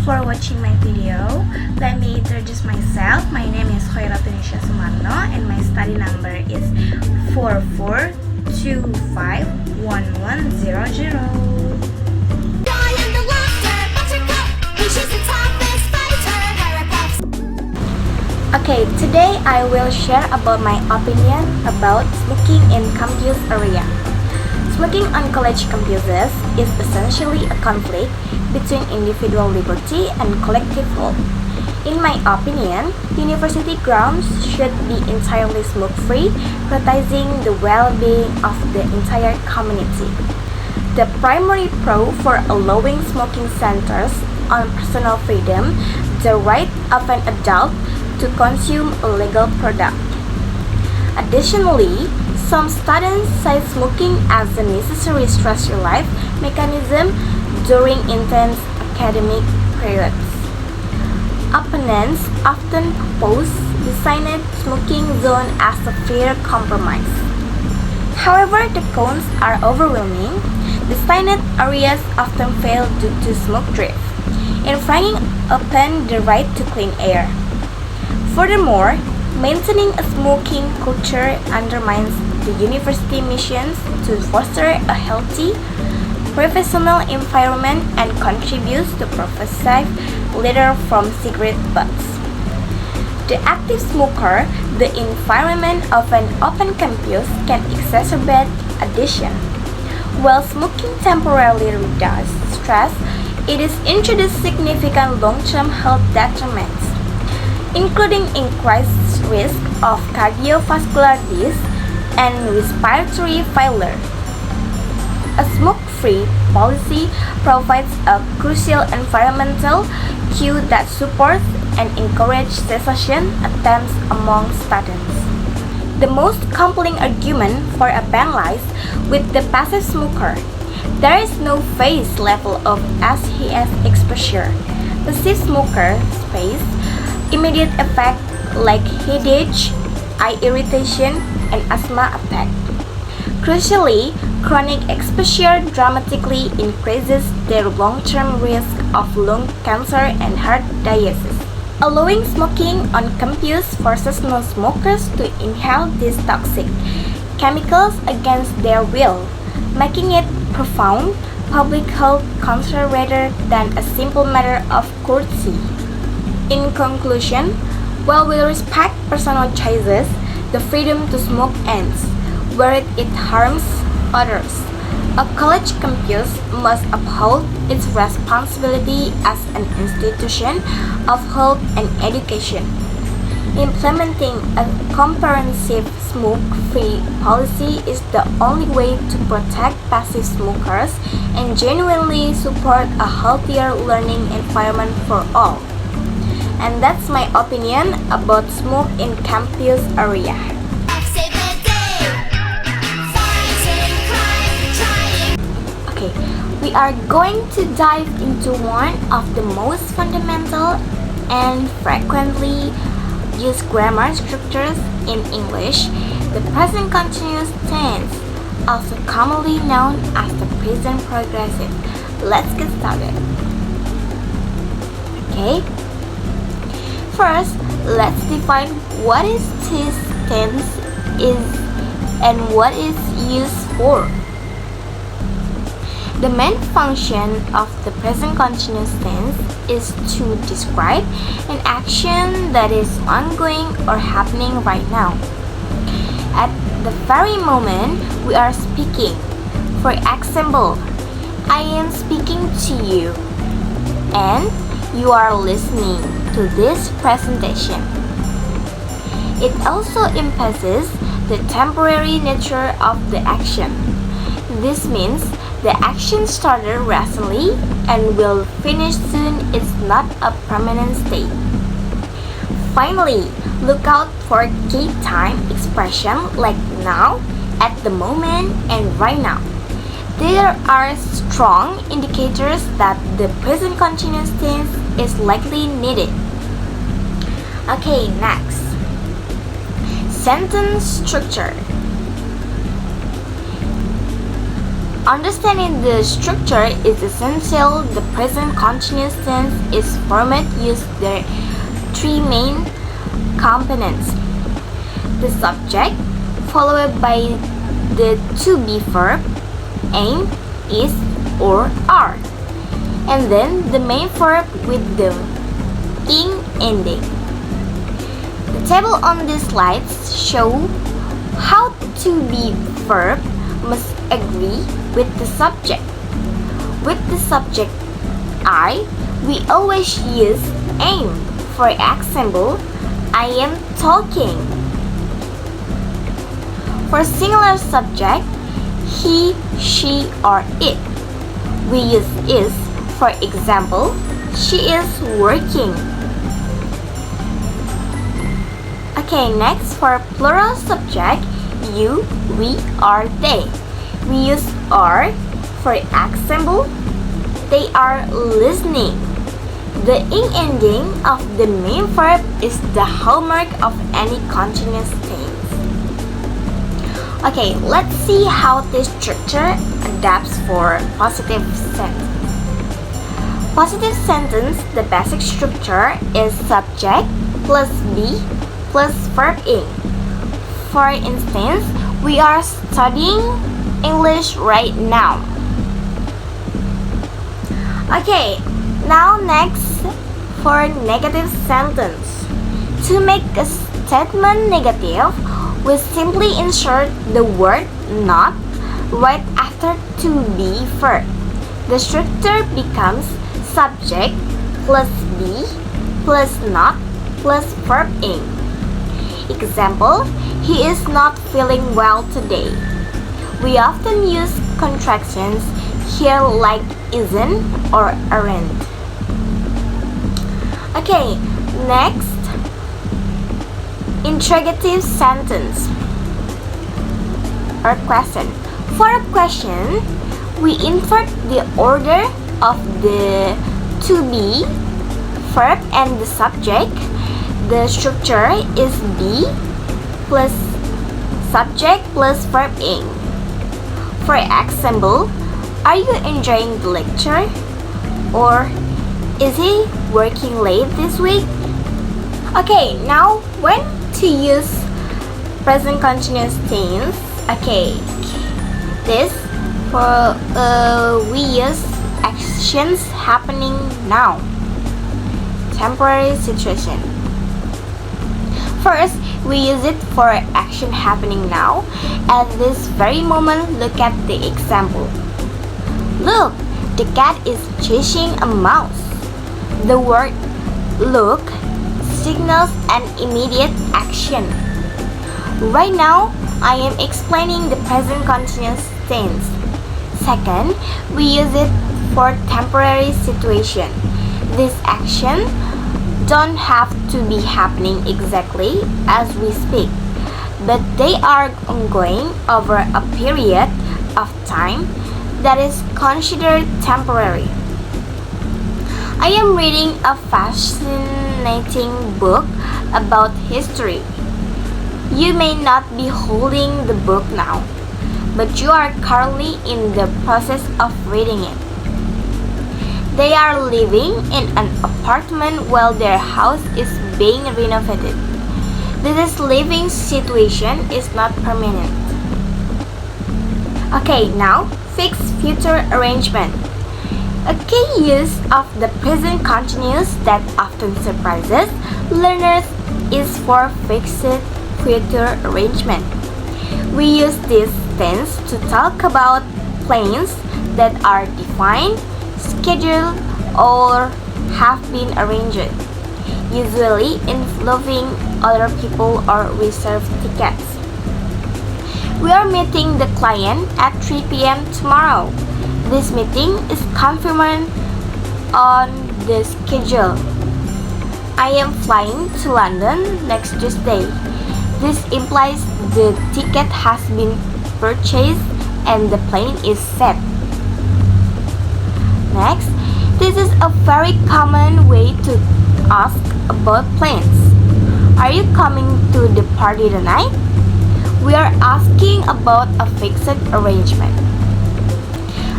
for watching my video. Let me introduce myself. My name is Khoirrotun Nisya Sumarno and my study number is 44251100. Okay, today I will share about my opinion about smoking in campus area. Smoking on college campuses is essentially a conflict between individual liberty and collective health. In my opinion, university grounds should be entirely smoke-free, prioritizing the well-being of the entire community. The primary pro for allowing smoking centers on personal freedom, the right of an adult to consume a legal product. Additionally, some students cite smoking as a necessary stress relief mechanism during intense academic periods. Opponents often propose designated smoking zone as a fair compromise. However, the cons are overwhelming. Designated areas often fail due to smoke drift, infringing upon the right to clean air. Furthermore, maintaining a smoking culture undermines the university missions to foster a healthy, professional environment and contributes to progressive litter from cigarette butts. The active smoker, the environment of an open campus can exacerbate addiction. While smoking temporarily reduces stress, it is introduced significant long-term health detriments, including increased risk of cardiovascular disease and respiratory failure. A smoke-free policy provides a crucial environmental cue that supports and encourages cessation attempts among students. The most compelling argument for a ban lies with the passive smoker. There is no phase level of SHS exposure. Passive smokers face immediate effect like headache, eye irritation, and asthma attack. Crucially, chronic exposure dramatically increases their long-term risk of lung cancer and heart disease. Allowing smoking on campus forces non-smokers to inhale these toxic chemicals against their will, making it profound public health concern rather than a simple matter of courtesy. In conclusion, while we respect personal choices, the freedom to smoke ends where it harms others. A college campus must uphold its responsibility as an institution of health and education. Implementing a comprehensive smoke-free policy is the only way to protect passive smokers and genuinely support a healthier learning environment for all. And that's my opinion about smoke in campus area. Okay, we are going to dive into one of the most fundamental and frequently used grammar structures in English, the present continuous tense, also commonly known as the present progressive. Let's get started. Okay. First, let's define what is this tense is and what is used for. The main function of the present continuous tense is to describe an action that is ongoing or happening right now. At the very moment we are speaking. For example, I am speaking to you and you are listening to this presentation. It also emphasizes the temporary nature of the action. This means the action started recently and will finish soon. It's not a permanent state. Finally, look out for key time expression like now, at the moment, and right now. There are strong indicators that the present continuous tense is likely needed. Okay, next. Sentence structure. Understanding the structure is essential. The present continuous tense is format using the three main components: the subject, followed by the to-be verb, am, is, or are, and then the main verb with the ing ending. The table on these slides show how to-be verb must agree with the subject. With the subject I, we always use am. For example, I am talking. For singular subject, he, she, or it, we use is. For example, she is working. Okay, next for plural subject, you, we, or they, we use are. For example, they are listening. The ing ending of the main verb is the hallmark of any continuous tense. Okay, let's see how this structure adapts for positive sentence. Positive sentence, the basic structure is subject plus be plus verb ing. For instance, we are studying English right now. Okay, now next for negative sentence. To make a statement negative, we simply insert the word not right after to be verb. The structure becomes subject plus be plus not plus verb ing. Example, he is not feeling well today. We often use contractions here like isn't or aren't. Okay, next, interrogative sentence or question. For a question, we invert the order of the to be verb and the subject. The structure is be plus subject plus verb ing. For example, are you enjoying the lecture? Or is he working late this week? Okay, now when to use present continuous tense. Okay, this for we use actions happening now. Temporary situation. First, we use it for action happening now. At this very moment, look at the example. Look, the cat is chasing a mouse. The word look signals an immediate action. Right now, I am explaining the present continuous tense. Second, we use it for temporary situation. This action don't have to be happening exactly as we speak, but they are ongoing over a period of time that is considered temporary. I am reading a fascinating book about history. You may not be holding the book now, but you are currently in the process of reading it. They are living in an apartment while their house is being renovated. This living situation is not permanent. Okay, now fixed future arrangement. A key use of the present continuous that often surprises learners is for fixed future arrangement. We use this tense to talk about plans that are defined, scheduled, or have been arranged, usually involving other people or reserved tickets. We are meeting the client at 3 p.m. tomorrow. This meeting is confirmed on the schedule. I am flying to London next Tuesday. This implies the ticket has been purchased and the plane is set. Next, this is a very common way to ask about plans. Are you coming to the party tonight? We are asking about a fixed arrangement.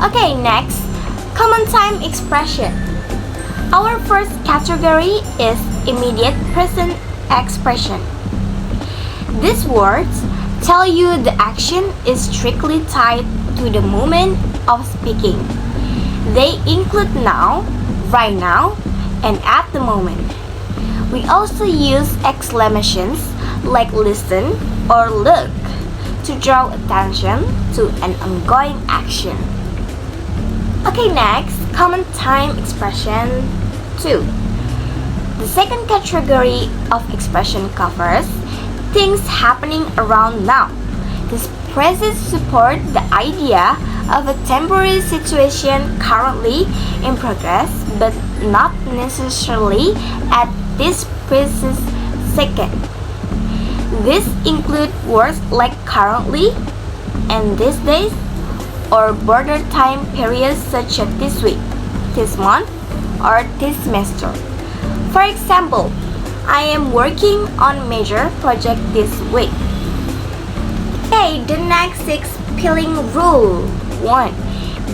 Okay, next, common time expression. Our first category is immediate present expression. These words tell you the action is strictly tied to the moment of speaking. They include now, right now, and at the moment. We also use exclamations like listen or look to draw attention to an ongoing action. Okay, next, common time expression 2. The second category of expression covers things happening around now. These phrases support the idea of a temporary situation currently in progress, but not necessarily at this precise second. These include words like currently and these days, or border time periods such as this week, this month, or this semester. For example, I am working on major project this week. Okay, the next is spelling rule 1.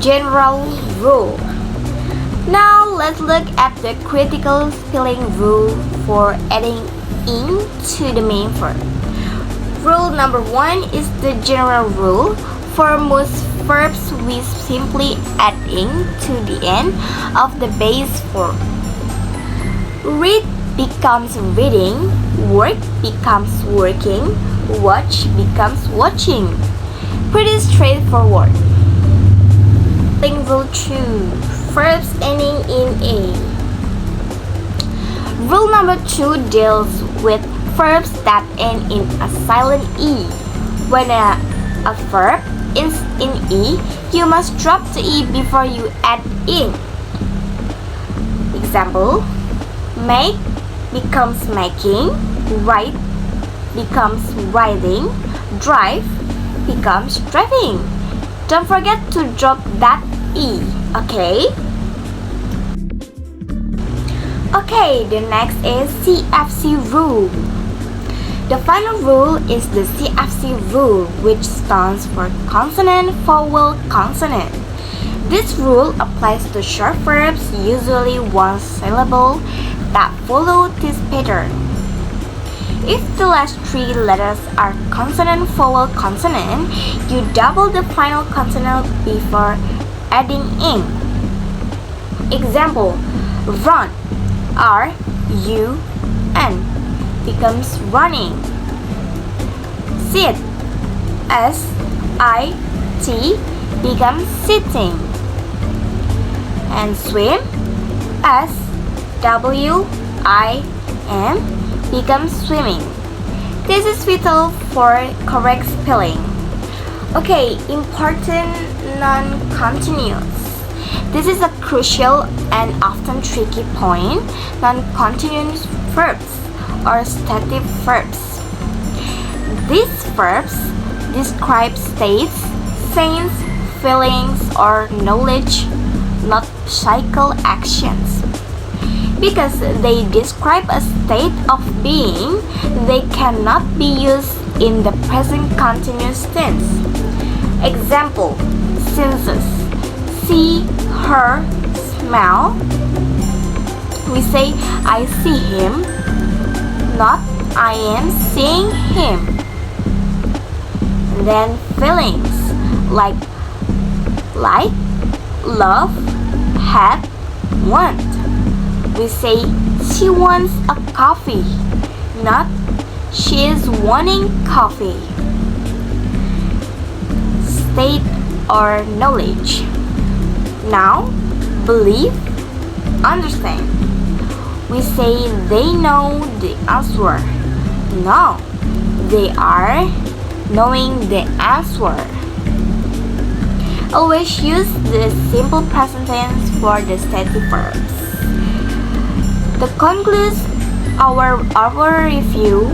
General rule. Now let's look at the critical spelling rule for adding ing to the main verb. Rule number 1 is the general rule. For most verbs, we simply add ing to the end of the base verb. Read becomes reading, work becomes working, watch becomes watching. Pretty straightforward. Spelling rule 2. Verbs ending in a. Rule number 2 deals with verbs that end in a silent e. When a verb ends in e, you must drop the e before you add ing. Example: make becomes making, write becomes writing, drive becomes driving. Don't forget to drop that e, okay? Okay, the next is CFC rule. The final rule is the CFC rule, which stands for consonant, vowel, consonant. This rule applies to short verbs, usually one syllable, that follow this pattern. If the last 3 letters are consonant, vowel, consonant, you double the final consonant before adding ing. Example: run, R-U-N, becomes running. Sit, S-I-T, becomes sitting. And swim, S-W-I-M, becomes swimming. This is vital for correct spelling. Okay, important non-continuous. This is a crucial and often tricky point. Non-continuous verbs or stative verbs. These verbs describe states, scenes, feelings, or knowledge, not cycle actions. Because they describe a state of being, they cannot be used in the present continuous tense. Example: senses: see, hear, smell. We say I see him, not I am seeing him. And then feelings like love, hate, want. We say she wants a coffee, not she is wanting coffee. State or knowledge. Now, believe, understand. We say they know the answer. No, they are knowing the answer. Always use the simple present tense for the stative verbs. That concludes our review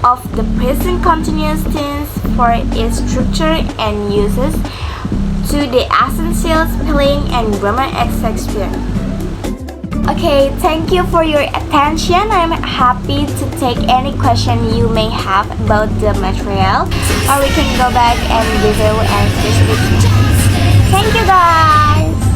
of the present continuous tense for its structure and uses to the essential spelling and grammar exception. Okay, thank you for your attention. I'm happy to take any question you may have about the material, or we can go back and review and specific. Thank you guys!